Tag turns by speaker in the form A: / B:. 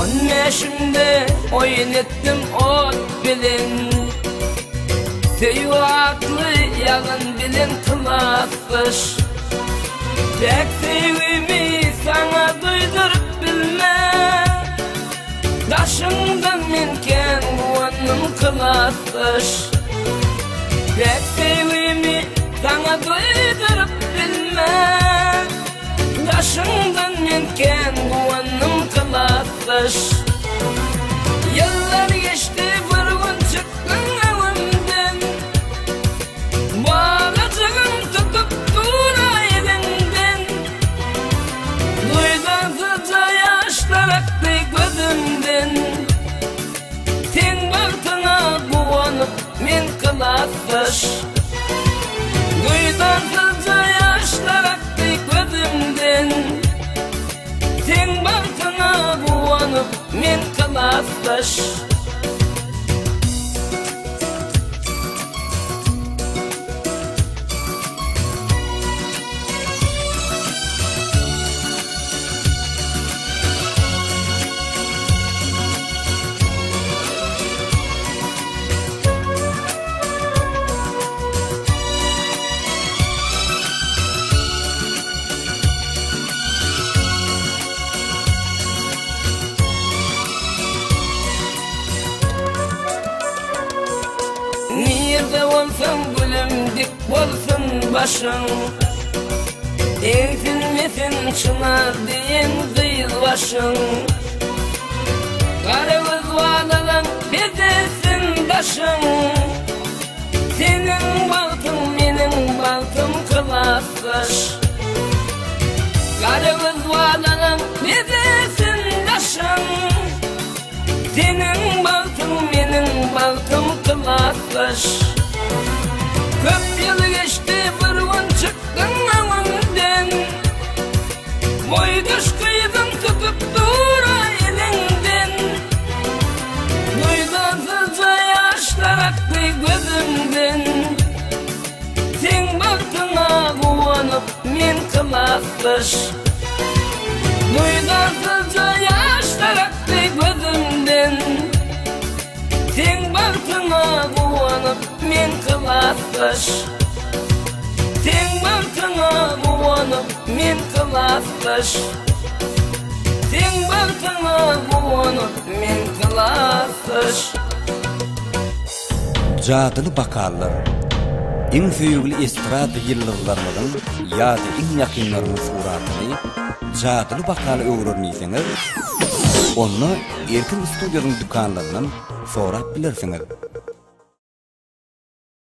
A: 15'imde oyun ettim ot bilin. Sevaklı yalın bilin kılatmış. Tek sevimi sana duydurup bilme. Daşımdan minken guvanım kılatmış. Tek sevimi sana duydurup bilme. Daşımdan minken guvanım kılatmış. Yıllar geçti vurgun çıktın evimden. Bağlacığım tutup dura elinden. Duydazıca yaşlar aktı gözümden. Sen baktına guvanıp min kılatmış. Duydazıca yaşlar aktı gözümden. Sen baktına guvanıp min kılatmış. Nerede olsun gülüm dik olsun başın. Eğitilmesin çınar deyin kıyıl başın. Karımız bağlanan bedesin başın. Senin baltın benim baltım kılatmış. Karımız bağlanan bedesin başın. Senin baltın benim baltım kılatmış. Köp yıl geçti vurgun çıktın evimden. Boydaş kıydın tutup dura elinden. Duydazıca yaşlar aktı gözümden. Sen baktına guvanıp min kılatmış. Duydazıca yaşlar aktı gözümden. Sen baktına guvanıp min kılatmış. Sen baktına guvanıp min kılatmış. Sen baktına guvanıp min kılatmış.
B: Jadyly bakarlar, iň süýgüli estrada ýyllarymyň ýa-da iň ýakynlaryň suratyny jadyly bakarly öwrenýärsiňiz, onu erkin studiýanyň dukanlaryndan sorap bilersiňiz.